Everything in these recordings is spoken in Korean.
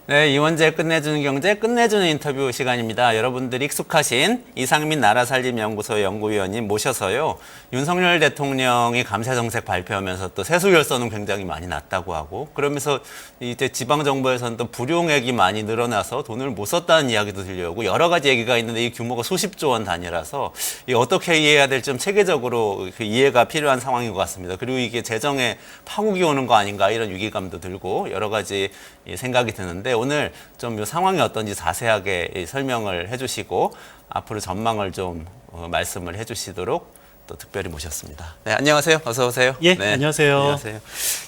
네, 이원재 끝내주는 경제 끝내주는 인터뷰 시간입니다. 여러분들이 익숙하신 이상민 나라살림연구소 연구위원님 모셔서요. 윤석열 대통령이 감세정책 발표하면서 또 세수결손은 굉장히 많이 났다고 하고, 그러면서 이제 지방정부에서는 또 불용액이 많이 늘어나서 돈을 못 썼다는 이야기도 들려오고 여러 가지 얘기가 있는데 이 규모가 수십조 원 단위라서 이 어떻게 이해해야 될지 좀 체계적으로 그 이해가 필요한 상황인 것 같습니다. 그리고 이게 재정에 파국이 오는 거 아닌가 이런 위기감도 들고 여러 가지 생각이 드는데 오늘 좀 이 상황이 어떤지 자세하게 설명을 해주시고 앞으로 전망을 좀 말씀을 해주시도록 또 특별히 모셨습니다. 네, 안녕하세요. 어서 오세요. 예, 네, 안녕하세요. 안녕하세요.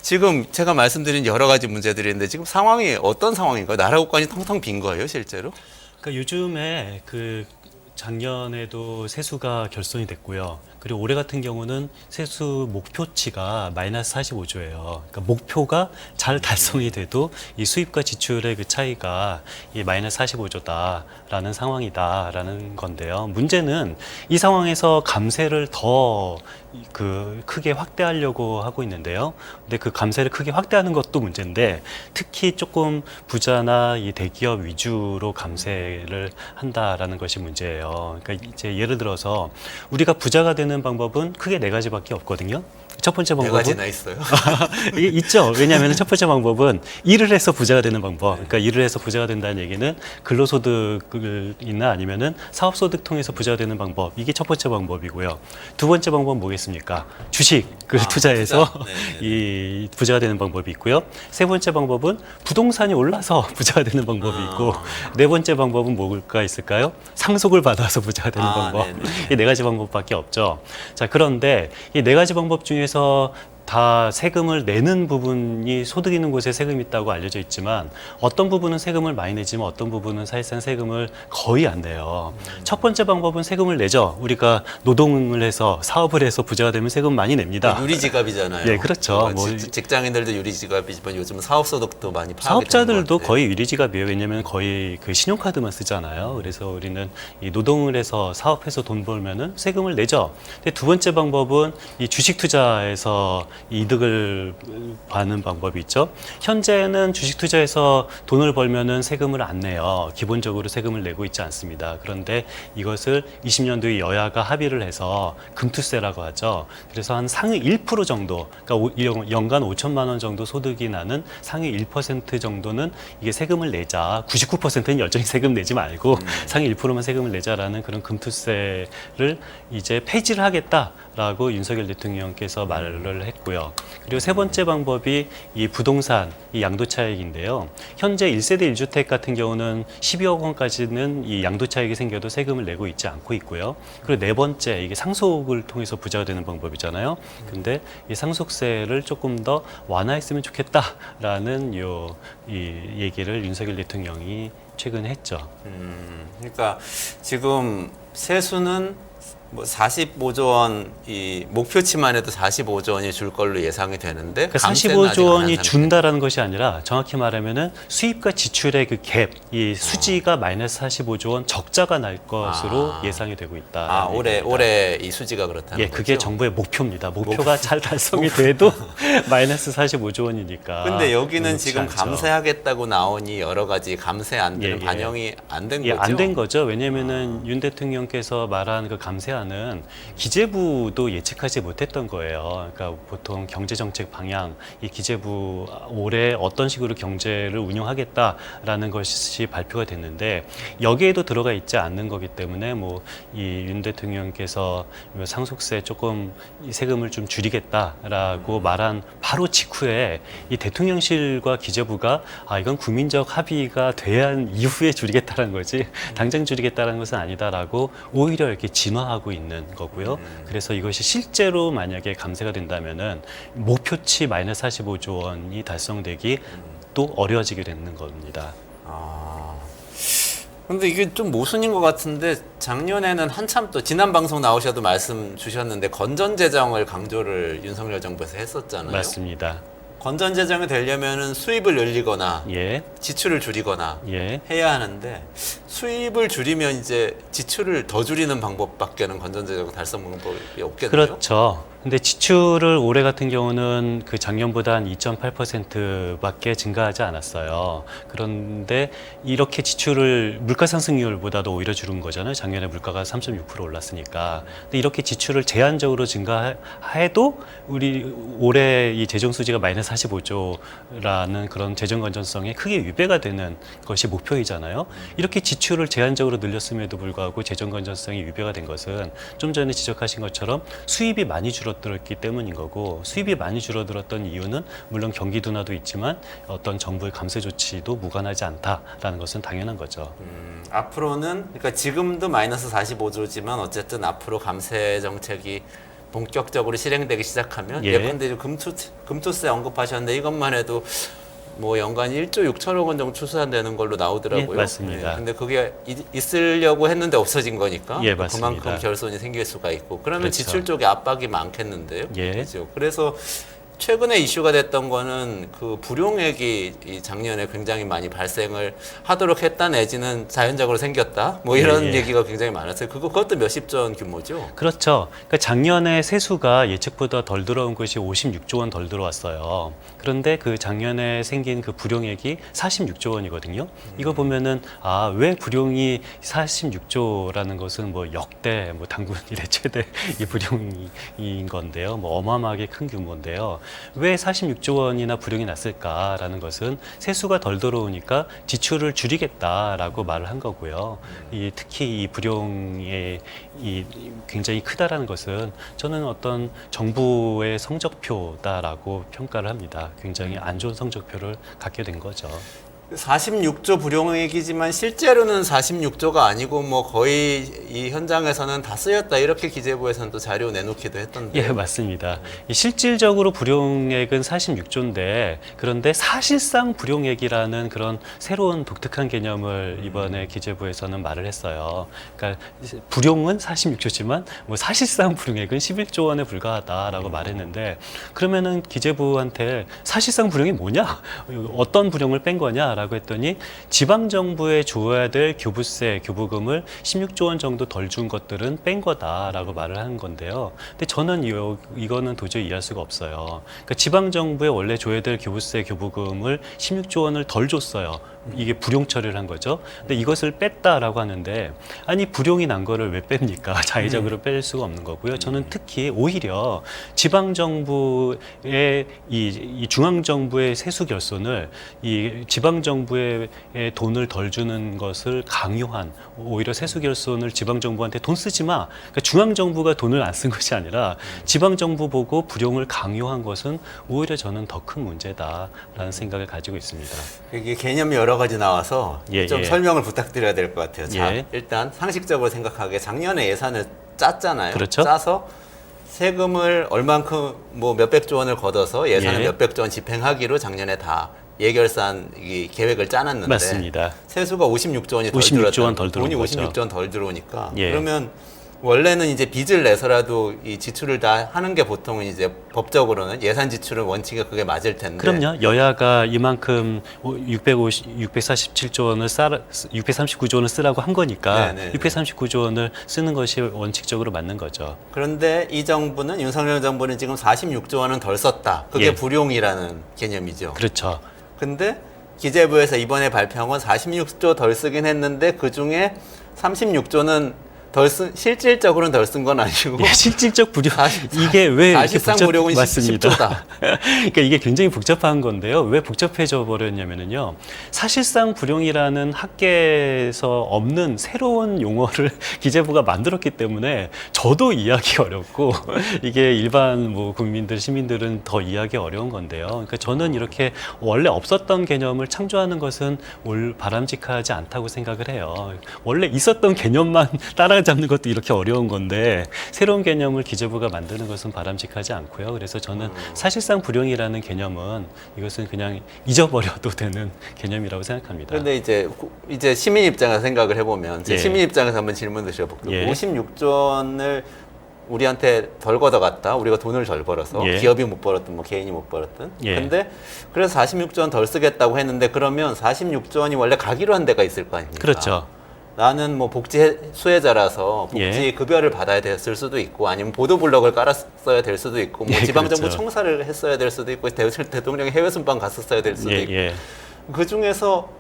지금 제가 말씀드린 여러 가지 문제들이 있는데 지금 상황이 어떤 상황인가요? 나라 국간이 텅텅 빈 거예요, 실제로? 그러니까 요즘에 작년에도 세수가 결손이 됐고요. 그리고 올해 같은 경우는 세수 목표치가 마이너스 45조예요. 그러니까 목표가 잘 달성이 돼도 이 수입과 지출의 그 차이가 이 마이너스 45조다라는 상황이다라는 건데요. 문제는 이 상황에서 감세를 더 크게 확대하려고 하고 있는데요. 근데 그 감세를 크게 확대하는 것도 문제인데 특히 조금 부자나 이 대기업 위주로 감세를 한다라는 것이 문제예요. 그러니까 이제 예를 들어서 우리가 부자가 되는 방법은 크게 네 가지밖에 없거든요. 첫 번째 방법은 네 가지나 있어요. 이게 있죠. 왜냐하면 첫 번째 방법은 일을 해서 부자가 되는 방법. 그러니까 일을 해서 부자가 된다는 얘기는 근로소득이나 아니면은 사업소득 통해서 부자가 되는 방법. 이게 첫 번째 방법이고요. 두 번째 방법은 뭐겠습니까? 주식을 투자해서 투자. 이 부자가 되는 방법이 있고요. 세 번째 방법은 부동산이 올라서 부자가 되는 방법이 있고 네 번째 방법은 뭘까 있을까요? 상속을 받아서 부자가 되는 방법. 이 네 가지 방법밖에 없죠. 자, 그런데 이 네 가지 방법 중에서 다 세금을 내는 부분이 소득 있는 곳에 세금이 있다고 알려져 있지만 어떤 부분은 세금을 많이 내지만 어떤 부분은 사실상 세금을 거의 안 내요. 첫 번째 방법은 세금을 내죠. 우리가 노동을 해서 사업을 해서 부자가 되면 세금 많이 냅니다. 유리지갑이잖아요. 예, 그렇죠. 직장인들도 유리지갑이지만 요즘은 사업소득도 많이 파악이 사업자들도 거의 유리지갑이에요. 왜냐하면 거의 그 신용카드만 쓰잖아요. 그래서 우리는 이 노동을 해서 사업해서 돈 벌면은 세금을 내죠. 근데 두 번째 방법은 이 주식 투자에서 이득을 받는 방법이 있죠. 현재는 주식 투자에서 돈을 벌면은 세금을 안 내요. 기본적으로 세금을 내고 있지 않습니다. 그런데 이것을 20년도에 여야가 합의를 해서 금투세라고 하죠. 그래서 한 상위 1% 정도, 그러니까 연간 5천만 원 정도 소득이 나는 상위 1% 정도는 이게 세금을 내자. 99%는 여전히 세금 내지 말고 상위 1%만 세금을 내자라는 그런 금투세를 이제 폐지를 하겠다라고 윤석열 대통령께서 말을 했고요. 그리고 세 번째 방법이 이 부동산, 이 양도차익인데요. 현재 1세대 1주택 같은 경우는 12억 원까지는 이 양도차익이 생겨도 세금을 내고 있지 않고 있고요. 그리고 네 번째, 이게 상속을 통해서 부자가 되는 방법이잖아요. 근데 이 상속세를 조금 더 완화했으면 좋겠다라는 이 얘기를 윤석열 대통령이 최근에 했죠. 그러니까 지금 세수는 뭐 45조 원 이 목표치만 해도 45조 원이 줄 걸로 예상이 되는데 그러니까 45조 원이 준다라는 것이 아니라 정확히 말하면은 수입과 지출의 그 갭, 이 수지가 마이너스 45조 원 적자가 날 것으로 예상이 되고 있다. 올해 이 수지가 그렇다는 예, 거죠. 그게 정부의 목표입니다. 목표가 잘 달성이 돼도 마이너스 45조 원이니까. 근데 여기는 지금 않죠. 감세하겠다고 나오니 여러 가지 감세 안 되는 반영이 안 된 거죠. 안 된 거죠. 왜냐면은 윤 대통령께서 말한 그 감세안은 기재부도 예측하지 못했던 거예요. 그러니까 보통 경제정책 방향, 이 기재부 올해 어떤 식으로 경제를 운영하겠다라는 것이 발표가 됐는데 여기에도 들어가 있지 않는 거기 때문에 뭐 이 윤 대통령께서 상속세 조금 이 세금을 좀 줄이겠다라고 말한 바로 직후에 이 대통령실과 기재부가 이건 국민적 합의가 돼야 이후에 줄이겠다는 거지 당장 줄이겠다는 것은 아니다라고 오히려 이렇게 진화하고 있는 거고요. 그래서 이것이 실제로 만약에 감세가 된다면은 목표치 마이너스 45조 원이 달성되기 또 어려워지게 되는 겁니다. 근데 이게 좀 모순인 것 같은데 작년에는 한참 또 지난 방송 나오셔도 말씀 주셨는데 건전재정을 강조를 윤석열 정부에서 했었잖아요. 맞습니다. 건전재정이 되려면은 수입을 늘리거나 예. 지출을 줄이거나 예. 해야 하는데 수입을 줄이면 이제 지출을 더 줄이는 방법밖에는 건전재정 달성 방법이 없겠네요. 그렇죠. 근데 지출을 올해 같은 경우는 그 작년보다 한 2.8%밖에 증가하지 않았어요. 그런데 이렇게 지출을 물가 상승률보다도 오히려 줄은 거잖아요. 작년에 물가가 3.6% 올랐으니까. 근데 이렇게 지출을 제한적으로 증가해도 우리 올해 이 재정 수지가 마이너스 45조라는 그런 재정 건전성에 크게 위배가 되는 것이 목표이잖아요. 이렇게 지출을 제한적으로 늘렸음에도 불구하고 재정 건전성이 위배가 된 것은 좀 전에 지적하신 것처럼 수입이 많이 줄어들었기 때문인 거고, 수입이 많이 줄어들었던 이유는 물론 경기 둔화도 있지만 어떤 정부의 감세 조치도 무관하지 않다라는 것은 당연한 거죠. 앞으로는 그러니까 지금도 마이너스 45조지만 어쨌든 앞으로 감세 정책이 본격적으로 실행되기 시작하면 예. 예컨대 금투세 언급하셨는데 이것만 해도 뭐 연간 1조 6천억 원 정도 추산되는 걸로 나오더라고요. 예, 맞습니다. 근데 그게 있으려고 했는데 없어진 거니까 예, 맞습니다. 그만큼 결손이 생길 수가 있고 그러면 그렇죠. 지출 쪽에 압박이 많겠는데요. 예. 그렇죠. 그래서 최근에 이슈가 됐던 거는 그 불용액이 이 작년에 굉장히 많이 발생을 하도록 했다 내지는 자연적으로 생겼다 뭐 이런 예. 얘기가 굉장히 많았어요. 그것도 몇십조 원 규모죠. 그렇죠. 그러니까 작년에 세수가 예측보다 덜 들어온 것이 56조 원 덜 들어왔어요. 그런데 그 작년에 생긴 그 불용액이 46조 원이거든요. 이거 보면은 왜 불용이 46조라는 것은 뭐 역대 뭐 당군 이래 최대 이 불용인 건데요. 뭐 어마어마하게 큰 규모인데요. 왜 46조 원이나 불용이 났을까라는 것은 세수가 덜 들어오니까 지출을 줄이겠다라고 말을 한 거고요. 특히 이 불용의 굉장히 크다라는 것은 저는 어떤 정부의 성적표다라고 평가를 합니다. 굉장히 안 좋은 성적표를 갖게 된 거죠. 46조 불용액이지만 실제로는 46조가 아니고 뭐 거의 이 현장에서는 다 쓰였다 이렇게 기재부에서는 또 자료 내놓기도 했던데. 예, 맞습니다. 실질적으로 불용액은 46조인데 그런데 사실상 불용액이라는 그런 새로운 독특한 개념을 이번에 기재부에서는 말을 했어요. 그러니까 불용은 46조지만 뭐 사실상 불용액은 11조 원에 불과하다라고 말했는데 그러면은 기재부한테 사실상 불용이 뭐냐? 어떤 불용을 뺀 거냐? 라고 했더니 지방정부에 줘야 될 교부세, 교부금을 16조 원 정도 덜 준 것들은 뺀 거다라고 말을 하는 건데요. 근데 저는 이거는 도저히 이해할 수가 없어요. 그러니까 지방정부에 원래 줘야 될 교부세, 교부금을 16조 원을 덜 줬어요. 이게 불용 처리를 한 거죠. 근데 이것을 뺐다라고 하는데 아니 불용이 난 거를 왜 뺍니까? 자의적으로 뺄 수가 없는 거고요. 저는 특히 오히려 지방 정부의 이 중앙 정부의 세수 결손을 이 지방 정부의 돈을 덜 주는 것을 강요한 오히려 세수 결손을 지방 정부한테 돈 쓰지 마. 그러니까 중앙 정부가 돈을 안 쓴 것이 아니라 지방 정부 보고 불용을 강요한 것은 오히려 저는 더 큰 문제다라는 생각을 가지고 있습니다. 이게 개념이 여러 가지 나와서 좀 설명을 부탁드려야 될 것 같아요. 자, 일단 상식적으로 생각하기에 작년에 예산을 짰잖아요. 그렇죠. 짜서 세금을 얼만큼 뭐 몇백조 원을 걷어서 예산을 몇백조 원 집행하기로 작년에 다 예결산 이 계획을 짜놨는데 맞습니다. 세수가 56조 원이 덜 56조 원 덜 돈이 들어온 거죠. 56조 원 덜 들어오니까 그러면 원래는 이제 빚을 내서라도 이 지출을 다 하는 게 보통은 이제 법적으로는 예산 지출은 원칙이 그게 맞을 텐데. 그럼요. 여야가 이만큼 647조 원을 639조 원을 쓰라고 한 거니까 639조 원을 쓰는 것이 원칙적으로 맞는 거죠. 그런데 이 정부는 윤석열 정부는 지금 46조 원은 덜 썼다. 그게 불용이라는 개념이죠. 그렇죠. 근데 기재부에서 이번에 발표한 건 46조 덜 쓰긴 했는데 그중에 36조는 실질적으로는 덜 쓴 건 아니고 실질적 불용 이게 왜 이렇게 불용은 맞습니다. 10조다. 그러니까 이게 굉장히 복잡한 건데요. 왜 복잡해져 버렸냐면요. 사실상 불용이라는 학계에서 없는 새로운 용어를 기재부가 만들었기 때문에 저도 이해하기 어렵고 이게 일반 뭐 국민들 시민들은 더 이해하기 어려운 건데요. 그러니까 저는 이렇게 원래 없었던 개념을 창조하는 것은 바람직하지 않다고 생각을 해요. 원래 있었던 개념만 따라잡는 것도 이렇게 어려운 건데 새로운 개념을 기재부가 만드는 것은 바람직하지 않고요. 그래서 저는 사실상 불용이라는 개념은 이것은 그냥 잊어버려도 되는 개념이라고 생각합니다. 그런데 이제 시민 입장에서 생각을 해보면 시민 입장에서 한번 질문 드셔볼게요. 56조 원을 우리한테 덜 걷어갔다. 우리가 돈을 덜 벌어서 기업이 못 벌었든 뭐 개인이 못 벌었든. 근데 그래서 46조 원 덜 쓰겠다고 했는데 그러면 46조 원이 원래 가기로 한 데가 있을 거 아닙니까? 그렇죠. 나는 뭐 복지 수혜자라서 복지 예. 급여를 받아야 됐을 수도 있고 아니면 보도블럭을 깔았어야 될 수도 있고 뭐 예, 지방정부 그렇죠. 청사를 했어야 될 수도 있고 대통령이 해외 순방 갔었어야 될 수도 예, 있고 예. 그 중에서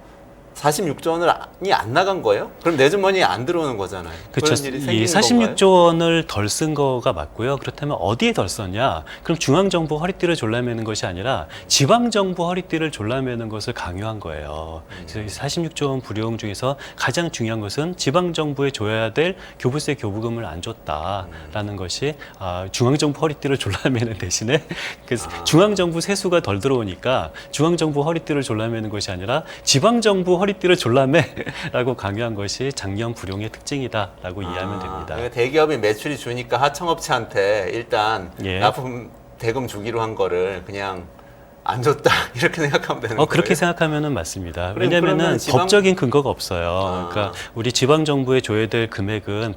46조 원이 안 나간 거예요? 그럼 내 주머니에 안 들어오는 거잖아요. 그렇죠. 그런 일이 이 생기는 46조 원을 덜 쓴 거가 맞고요. 그렇다면 어디에 덜 썼냐? 그럼 중앙정부 허리띠를 졸라매는 것이 아니라 지방정부 허리띠를 졸라매는 것을 강요한 거예요. 그래서 이 46조 원 불용 중에서 가장 중요한 것은 지방정부에 줘야 될 교부세 교부금을 안 줬다라는 것이 중앙정부 허리띠를 졸라매는 대신에 중앙정부 세수가 덜 들어오니까 중앙정부 허리띠를 졸라매는 것이 아니라 지방정부 허리띠를 졸라매라고 강요한 것이 작년 불용의 특징이다라고 이해하면 됩니다. 그러니까 대기업이 매출이 주니까 하청업체한테 일단 예. 납품 대금 주기로 한 거를 그냥 안 줬다 이렇게 생각하면 되는 거예요. 그렇게 생각하면은 맞습니다. 그러면 왜냐하면은 지방- 법적인 근거가 없어요. 그러니까 우리 지방 정부에 줘야 될 금액은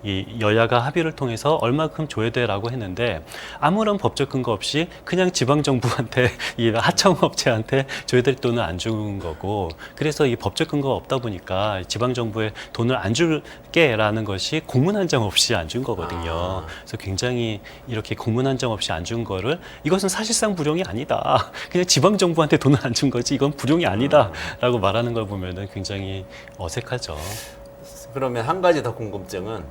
이 여야가 합의를 통해서 얼마큼 줘야 돼라고 했는데 아무런 법적 근거 없이 그냥 지방 정부한테 이 하청업체한테 줘야 될 돈을 안 준 거고, 그래서 이 법적 근거가 없다 보니까 지방 정부에 돈을 안 줄게라는 것이 공문 한 장 없이 안 준 거거든요. 그래서 굉장히 이렇게 공문 한 장 없이 안 준 거를 이것은 사실상 불용이 아니다. 그냥 지방 정부한테 돈을 안 준 거지 이건 불용이 아니다라고 말하는 걸 보면은 굉장히 어색하죠. 그러면 한 가지 더 궁금증은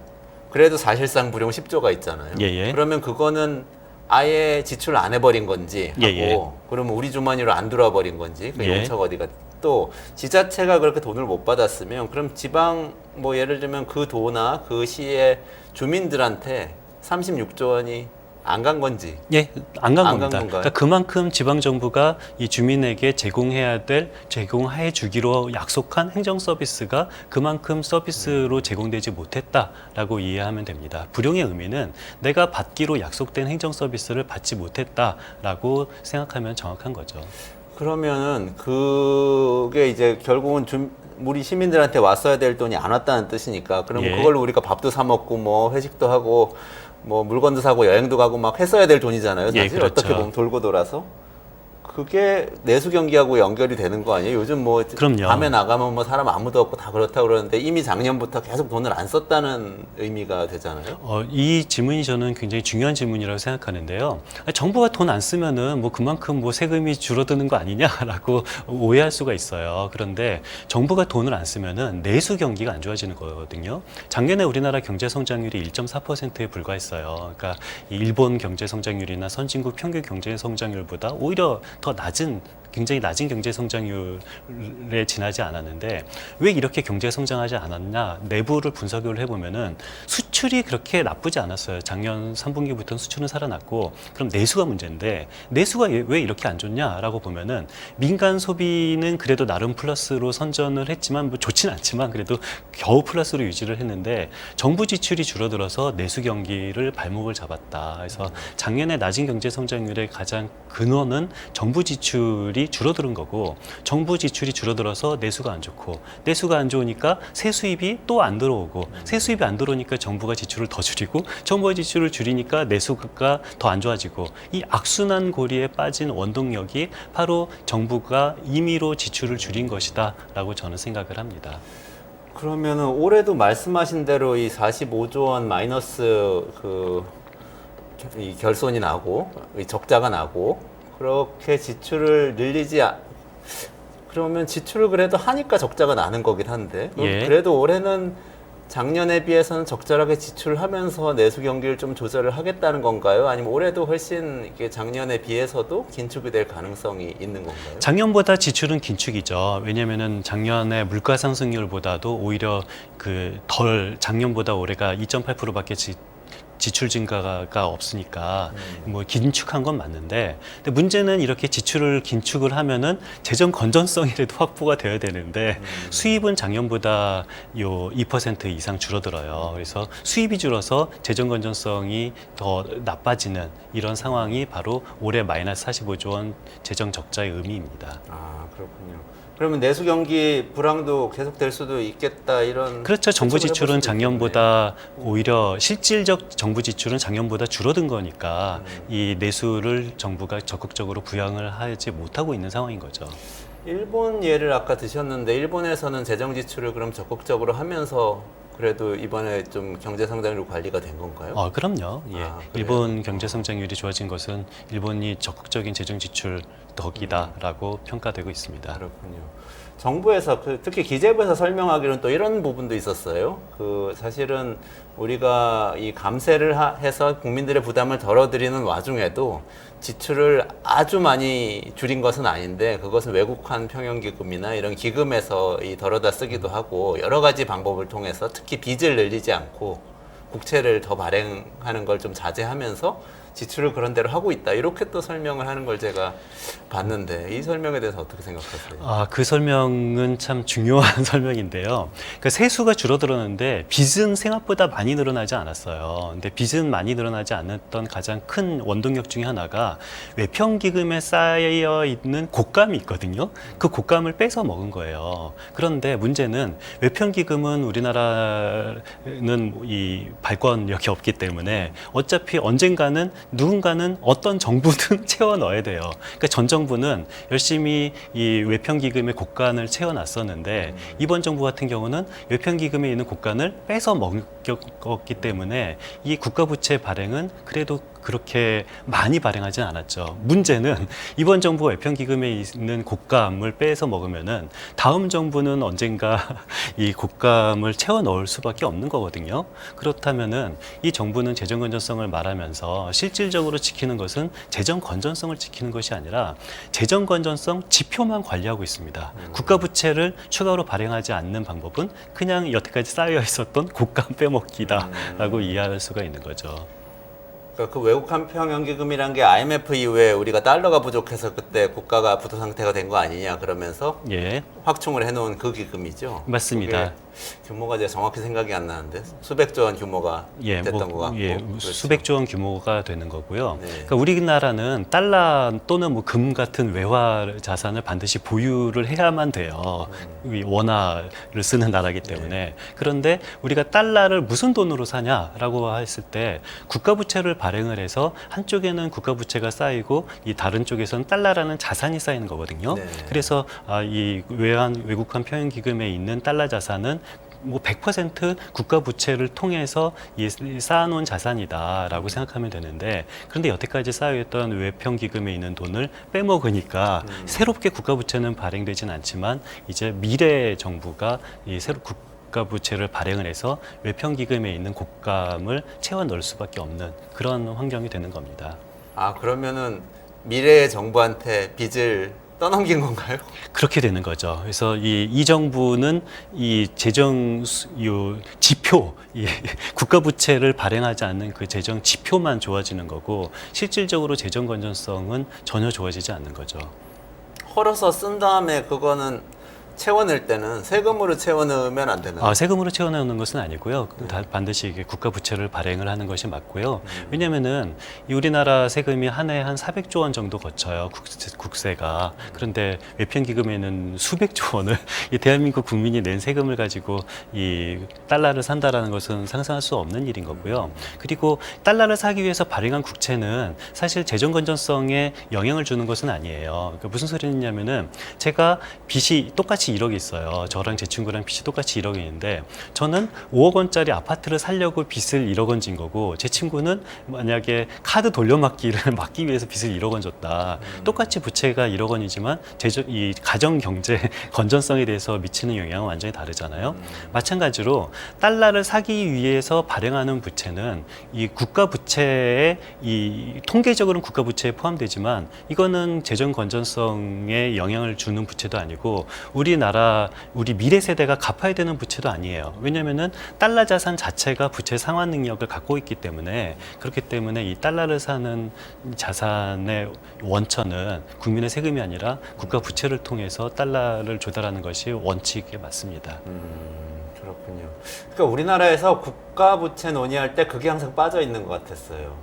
그래도 사실상 불용 10조가 있잖아요. 예. 그러면 그거는 아예 지출 안 해버린 건지 하고 예. 그러면 우리 주머니로 안 들어와 버린 건지 그 예. 용처가 어디가 또 지자체가 그렇게 돈을 못 받았으면 그럼 지방 뭐 예를 들면 그 도나 그 시의 주민들한테 36조 원이 안 간 건지 예, 안 간 안 겁니다. 간 건가요? 그러니까 그만큼 지방 정부가 이 주민에게 제공해 주기로 약속한 행정 서비스가 그만큼 서비스로 제공되지 못했다라고 이해하면 됩니다. 불용의 의미는 내가 받기로 약속된 행정 서비스를 받지 못했다라고 생각하면 정확한 거죠. 그러면은 그게 이제 결국은 우리 시민들한테 왔어야 될 돈이 안 왔다는 뜻이니까 그러면 예. 그걸로 우리가 밥도 사 먹고 뭐 회식도 하고 뭐 물건도 사고 여행도 가고 막 했어야 될 돈이잖아요. 사실 예, 그렇죠. 어떻게 보면 돌고 돌아서 그게 내수 경기하고 연결이 되는 거 아니에요? 요즘 뭐 그럼요. 밤에 나가면 뭐 사람 아무도 없고 다 그렇다고 그러는데 이미 작년부터 계속 돈을 안 썼다는 의미가 되잖아요. 이 질문이 저는 굉장히 중요한 질문이라고 생각하는데요. 정부가 돈 안 쓰면은 뭐 그만큼 뭐 세금이 줄어드는 거 아니냐라고 오해할 수가 있어요. 그런데 정부가 돈을 안 쓰면은 내수 경기가 안 좋아지는 거거든요. 작년에 우리나라 경제 성장률이 1.4%에 불과했어요. 그러니까 이 일본 경제 성장률이나 선진국 평균 경제 성장률보다 오히려 더 굉장히 낮은 경제 성장률에 지나지 않았는데 왜 이렇게 경제 성장하지 않았냐 내부를 분석을 해보면은 수출이 그렇게 나쁘지 않았어요. 작년 3분기부터는 수출은 살아났고 그럼 내수가 문제인데 내수가 왜 이렇게 안 좋냐라고 보면은 민간 소비는 그래도 나름 플러스로 선전을 했지만 뭐 좋진 않지만 그래도 겨우 플러스로 유지를 했는데 정부 지출이 줄어들어서 내수 경기를 발목을 잡았다. 그래서 작년에 낮은 경제 성장률의 가장 근원은 정부 지출이 줄어드는 거고 정부 지출이 줄어들어서 내수가 안 좋고 내수가 안 좋으니까 세수입이 또 안 들어오고 세수입이 안 들어오니까 정부가 지출을 더 줄이고 정부가 지출을 줄이니까 내수가 더 안 좋아지고 이 악순환 고리에 빠진 원동력이 바로 정부가 임의로 지출을 줄인 것이다 라고 저는 생각을 합니다. 그러면은 올해도 말씀하신 대로 이 45조 원 마이너스 이 결손이 나고 이 적자가 나고 그렇게 지출을 그러면 지출을 그래도 하니까 적자가 나는 거긴 한데 예. 그래도 올해는 작년에 비해서는 적절하게 지출을 하면서 내수 경기를 좀 조절을 하겠다는 건가요? 아니면 올해도 훨씬 이게 작년에 비해서도 긴축이 될 가능성이 있는 건가요? 작년보다 지출은 긴축이죠. 왜냐하면은 작년에 물가 상승률보다도 오히려 작년보다 올해가 2.8%밖에 지출 증가가 없으니까 뭐 긴축한 건 맞는데 근데 문제는 이렇게 지출을 긴축을 하면은 재정 건전성이라도 확보가 되어야 되는데 수입은 작년보다 2% 이상 줄어들어요. 그래서 수입이 줄어서 재정 건전성이 더 나빠지는 이런 상황이 바로 올해 마이너스 45조 원 재정 적자의 의미입니다. 아, 그렇군요. 그러면 내수 경기 불황도 계속될 수도 있겠다 이런. 그렇죠. 정부 예측을 해볼 지출은 수도 작년보다 오히려 실질적 정부 지출은 작년보다 줄어든 거니까 이 내수를 정부가 적극적으로 부양을 하지 못하고 있는 상황인 거죠. 일본 예를 아까 드셨는데 일본에서는 재정 지출을 그럼 적극적으로 하면서 그래도 이번에 좀 경제 성장률 관리가 된 건가요? 그럼요. 예. 아, 그래요? 일본 경제 성장률이 좋아진 것은 일본이 적극적인 재정 지출 덕이다라고 평가되고 있습니다. 그렇군요. 정부에서 특히 기재부에서 설명하기로는 또 이런 부분도 있었어요. 사실은 우리가 이 감세를 해서 국민들의 부담을 덜어드리는 와중에도 지출을 아주 많이 줄인 것은 아닌데 그것은 외국환 평형기금이나 이런 기금에서 덜어다 쓰기도 하고 여러 가지 방법을 통해서 특히 빚을 늘리지 않고 국채를 더 발행하는 걸 좀 자제하면서 지출을 그런 대로 하고 있다. 이렇게 또 설명을 하는 걸 제가 봤는데 이 설명에 대해서 어떻게 생각하세요? 그 설명은 참 중요한 설명인데요. 그러니까 세수가 줄어들었는데 빚은 생각보다 많이 늘어나지 않았어요. 근데 빚은 많이 늘어나지 않았던 가장 큰 원동력 중에 하나가 외평기금에 쌓여 있는 곶감이 있거든요. 그 곶감을 뺏어 먹은 거예요. 그런데 문제는 외평기금은 우리나라는 이 발권력이 없기 때문에 어차피 언젠가는 누군가는 어떤 정부든 채워 넣어야 돼요. 그러니까 전 정부는 열심히 이 외평기금의 곶간을 채워놨었는데 이번 정부 같은 경우는 외평기금에 있는 곶간을 뺏어 먹었기 때문에 이 국가부채 발행은 그래도 그렇게 많이 발행하지는 않았죠. 문제는 이번 정부 외평기금에 있는 곶감을 빼서 먹으면은 다음 정부는 언젠가 이 곶감을 채워 넣을 수밖에 없는 거거든요. 그렇다면은 이 정부는 재정 건전성을 말하면서 실질적으로 지키는 것은 재정 건전성을 지키는 것이 아니라 재정 건전성 지표만 관리하고 있습니다. 국가 부채를 추가로 발행하지 않는 방법은 그냥 여태까지 쌓여 있었던 곶감 빼먹기다라고 이해할 수가 있는 거죠. 그러니까 그 외국환 평형기금이란 게 IMF 이후에 우리가 달러가 부족해서 그때 국가가 부도 상태가 된 거 아니냐 그러면서 예, 확충을 해놓은 그 기금이죠. 맞습니다. 그게 규모가 이제 정확히 생각이 안 나는데 수백조 원 규모가 됐던 것 같고 그렇죠. 수백조 원 규모가 되는 거고요. 네. 그러니까 우리나라는 달러 또는 뭐 금 같은 외화 자산을 반드시 보유를 해야만 돼요. 이 원화를 쓰는 나라이기 때문에. 그런데 우리가 달러를 무슨 돈으로 사냐라고 했을 때 국가 부채를 발행을 해서 한쪽에는 국가 부채가 쌓이고 이 다른 쪽에서는 달러라는 자산이 쌓이는 거거든요. 네. 그래서 이 외국환 평형기금에 있는 달러 자산은 뭐 100% 국가 부채를 통해서 쌓아놓은 자산이다라고 생각하면 되는데 그런데 여태까지 쌓여있던 외평기금에 있는 돈을 빼먹으니까 새롭게 국가 부채는 발행되진 않지만 이제 미래 정부가 이 새로 국가 부채를 발행을 해서 외평기금에 있는 곶감을 채워 넣을 수밖에 없는 그런 환경이 되는 겁니다. 그러면은 미래의 정부한테 빚을 떠넘긴 건가요? 그렇게 되는 거죠. 그래서 이 정부는 이 재정 지표, 이 국가 부채를 발행하지 않는 그 재정 지표만 좋아지는 거고 실질적으로 재정 건전성은 전혀 좋아지지 않는 거죠. 헐어서 쓴 다음에 그거는 채워낼 때는 세금으로 채워넣으면 안 되나요? 세금으로 채워넣는 것은 아니고요. 반드시 이게 국가 부채를 발행을 하는 것이 맞고요. 왜냐면은 우리나라 세금이 한 해에 한 400조 원 정도 거쳐요. 국세가. 그런데 외평기금에는 수백조 원을 이 대한민국 국민이 낸 세금을 가지고 이 달러를 산다라는 것은 상상할 수 없는 일인 거고요. 그리고 달러를 사기 위해서 발행한 국채는 사실 재정 건전성에 영향을 주는 것은 아니에요. 그러니까 무슨 소리냐면은 제가 빚이 똑같이 1억이 있어요. 저랑 제 친구랑 빚이 똑같이 1억이 있는데 저는 5억 원짜리 아파트를 살려고 빚을 1억 원 진 거고 제 친구는 만약에 카드 돌려막기를 막기 위해서 빚을 1억 원 줬다. 똑같이 부채가 1억 원이지만 이 가정 경제 건전성에 대해서 미치는 영향은 완전히 다르잖아요. 마찬가지로 달러를 사기 위해서 발행하는 부채는 이 국가 부채에 이 통계적으로는 국가 부채에 포함되지만 이거는 재정 건전성에 영향을 주는 부채도 아니고 우리 미래 세대가 갚아야 되는 부채도 아니에요. 왜냐면은 달러 자산 자체가 부채 상환 능력을 갖고 있기 때문에 그렇기 때문에 이 달러를 사는 자산의 원천은 국민의 세금이 아니라 국가 부채를 통해서 달러를 조달하는 것이 원칙에 맞습니다. 그렇군요. 그러니까 우리나라에서 국가 부채 논의할 때 그게 항상 빠져 있는 것 같았어요.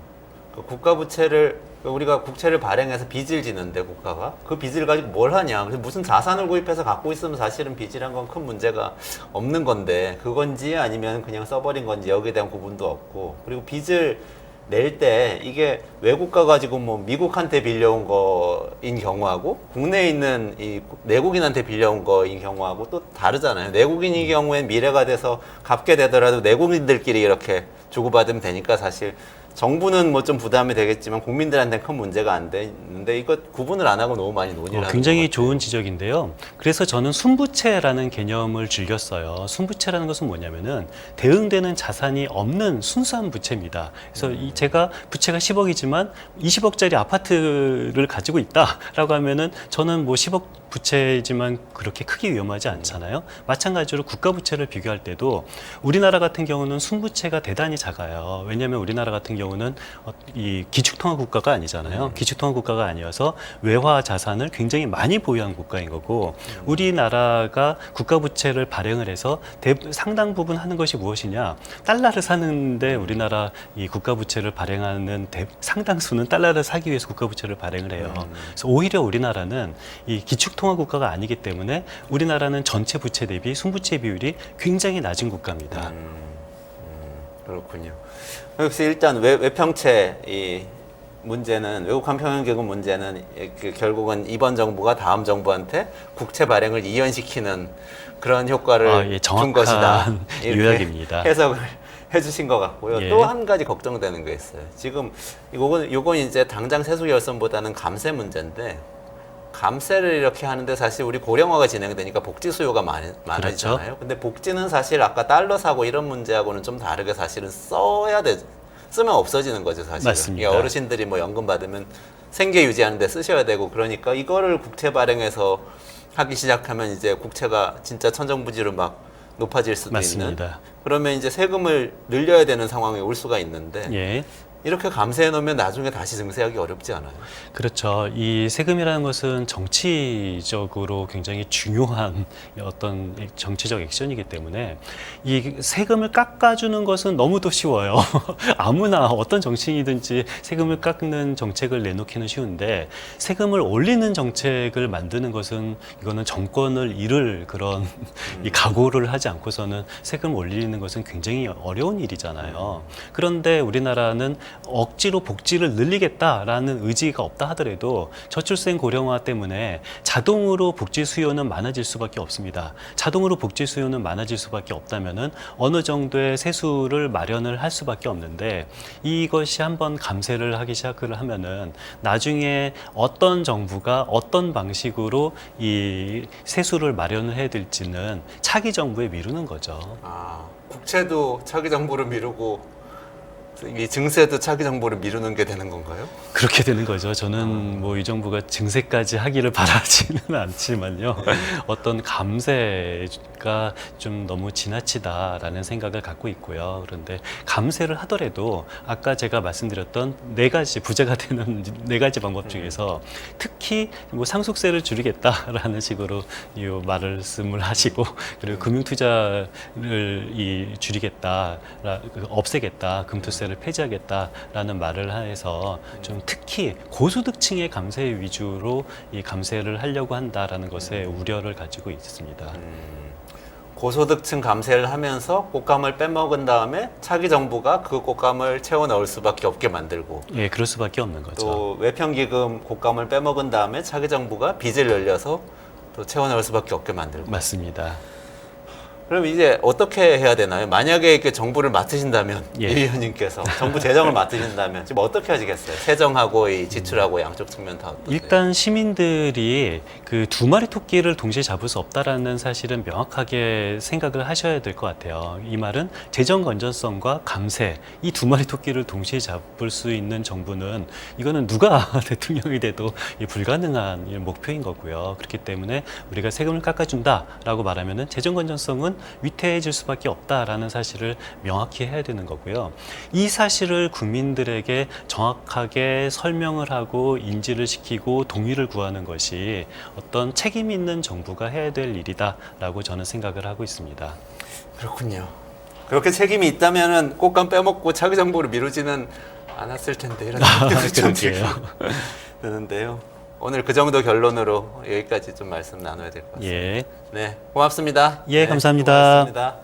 국가 부채를 우리가 국채를 발행해서 빚을 지는데 국가가 그 빚을 가지고 뭘 하냐? 그래서 무슨 자산을 구입해서 갖고 있으면 사실은 빚이란 건 큰 문제가 없는 건데 그건지 아니면 그냥 써버린 건지 여기에 대한 구분도 없고 그리고 빚을 낼 때 이게 외국 가가지고 뭐 미국한테 빌려온 거인 경우하고 국내에 있는 이 내국인한테 빌려온 거인 경우하고 또 다르잖아요. 내국인의 경우엔 미래가 돼서 갚게 되더라도 내국인들끼리 이렇게 주고받으면 되니까 사실 정부는 뭐 좀 부담이 되겠지만 국민들한테는 큰 문제가 안 되는데 이거 구분을 안 하고 너무 많이 논의를 하는 굉장히 것 같아요. 좋은 지적인데요. 그래서 저는 순부채라는 개념을 즐겼어요. 순부채라는 것은 뭐냐면은 대응되는 자산이 없는 순수한 부채입니다. 그래서 제가 부채가 10억이지만 20억짜리 아파트를 가지고 있다라고 하면은 저는 뭐 10억 부채지만 그렇게 크게 위험하지 않잖아요. 마찬가지로 국가 부채를 비교할 때도 우리나라 같은 경우는 순부채가 대단히 작아요. 왜냐하면 우리나라 같은 경우는 이 기축통화 국가가 아니잖아요. 기축통화 국가가 아니어서 외화 자산을 굉장히 많이 보유한 국가인 거고 우리나라가 국가 부채를 발행을 해서 상당 부분 하는 것이 무엇이냐? 달러를 사는데 우리나라 이 국가 부채를 발행하는 상당수는 달러를 사기 위해서 국가 부채를 발행을 해요. 그래서 오히려 우리나라는 이 기축통화 국가가 아니기 때문에 우리나라는 전체 부채 대비 순부채 비율이 굉장히 낮은 국가입니다. 그렇군요. 역시 일단 외평채 이 문제는 외국 환평연계금 문제는 결국은 이번 정부가 다음 정부한테 국채 발행을 이연시키는 그런 효과를 예, 준 것이다. 정확한 요약입니다. 해석을 해주신 것 같고요. 예. 또 한 가지 걱정되는 게 있어요. 지금 요건 이제 당장 세수 결손보다는 감세 문제인데 감세를 이렇게 하는데 사실 우리 고령화가 진행되니까 복지 수요가 많아지잖아요. 그렇죠. 근데 복지는 사실 아까 달러 사고 이런 문제하고는 좀 다르게 사실은 쓰면 없어지는 거죠, 사실. 맞습니다. 어르신들이 뭐 연금 받으면 생계 유지하는데 쓰셔야 되고 그러니까 이거를 국채 발행해서 하기 시작하면 이제 국채가 진짜 천정부지로 막 높아질 수도 맞습니다. 있는. 그러면 이제 세금을 늘려야 되는 상황이 올 수가 있는데 예. 이렇게 감세해 놓으면 나중에 다시 증세하기 어렵지 않아요? 그렇죠. 이 세금이라는 것은 정치적으로 굉장히 중요한 어떤 정치적 액션이기 때문에 이 세금을 깎아주는 것은 너무도 쉬워요. 아무나 어떤 정치인이든지 세금을 깎는 정책을 내놓기는 쉬운데 세금을 올리는 정책을 만드는 것은 이거는 정권을 잃을 그런 이 각오를 하지 않고서는 세금을 올리는 것은 굉장히 어려운 일이잖아요. 그런데 우리나라는 억지로 복지를 늘리겠다라는 의지가 없다 하더라도 저출생 고령화 때문에 자동으로 복지 수요는 많아질 수밖에 없습니다. 자동으로 복지 수요는 많아질 수밖에 없다면은 어느 정도의 세수를 마련을 할 수밖에 없는데 이것이 한번 감세를 하기 시작을 하면은 나중에 어떤 정부가 어떤 방식으로 이 세수를 마련을 해야 될지는 차기 정부에 미루는 거죠. 아, 국채도 차기 정부를 미루고 이 증세도 차기 정부를 미루는 게 되는 건가요? 그렇게 되는 거죠. 저는 뭐 이 정부가 증세까지 하기를 바라지는 않지만요. 어떤 감세가 좀 너무 지나치다라는 생각을 갖고 있고요. 그런데 감세를 하더라도 아까 제가 말씀드렸던 네 가지 부재가 되는 네 가지 방법 중에서 특히 뭐 상속세를 줄이겠다라는 식으로 이 말씀을 하시고 그리고 금융투자를 줄이겠다, 없애겠다, 금투세를 폐지하겠다라는 말을 해서 좀 특히 고소득층의 감세 위주로 이 감세를 하려고 한다라는 것에 우려를 가지고 있습니다. 고소득층 감세를 하면서 꽃감을 빼먹은 다음에 차기 정부가 그 꽃감을 채워 넣을 수밖에 없게 만들고 예, 그럴 수밖에 없는 거죠. 또 외평기금 꽃감을 빼먹은 다음에 차기 정부가 빚을 늘려서 또 채워 넣을 수밖에 없게 만들고 맞습니다. 그럼 이제 어떻게 해야 되나요? 만약에 이렇게 정부를 맡으신다면 예. 이 의원님께서 정부 재정을 맡으신다면 지금 어떻게 하시겠어요? 세정하고 이 지출하고 양쪽 측면 다 어떠세요? 일단 시민들이 그 두 마리 토끼를 동시에 잡을 수 없다라는 사실은 명확하게 생각을 하셔야 될 것 같아요. 이 말은 재정 건전성과 감세 이 두 마리 토끼를 동시에 잡을 수 있는 정부는 이거는 누가 대통령이 돼도 불가능한 목표인 거고요. 그렇기 때문에 우리가 세금을 깎아준다라고 말하면은 재정 건전성은 위태해질 수밖에 없다라는 사실을 명확히 해야 되는 거고요. 이 사실을 국민들에게 정확하게 설명을 하고 인지를 시키고 동의를 구하는 것이 어떤 책임 있는 정부가 해야 될 일이다라고 저는 생각을 하고 있습니다. 그렇군요. 그렇게 책임이 있다면은 꽃감 빼먹고 차기 정부를 미루지는 않았을 텐데 이런 느낌이 좀 그러게요. 드는데요. 오늘 그 정도 결론으로 여기까지 좀 말씀 나눠야 될 것 같습니다. 예, 네, 고맙습니다. 예, 네, 감사합니다. 수고하셨습니다.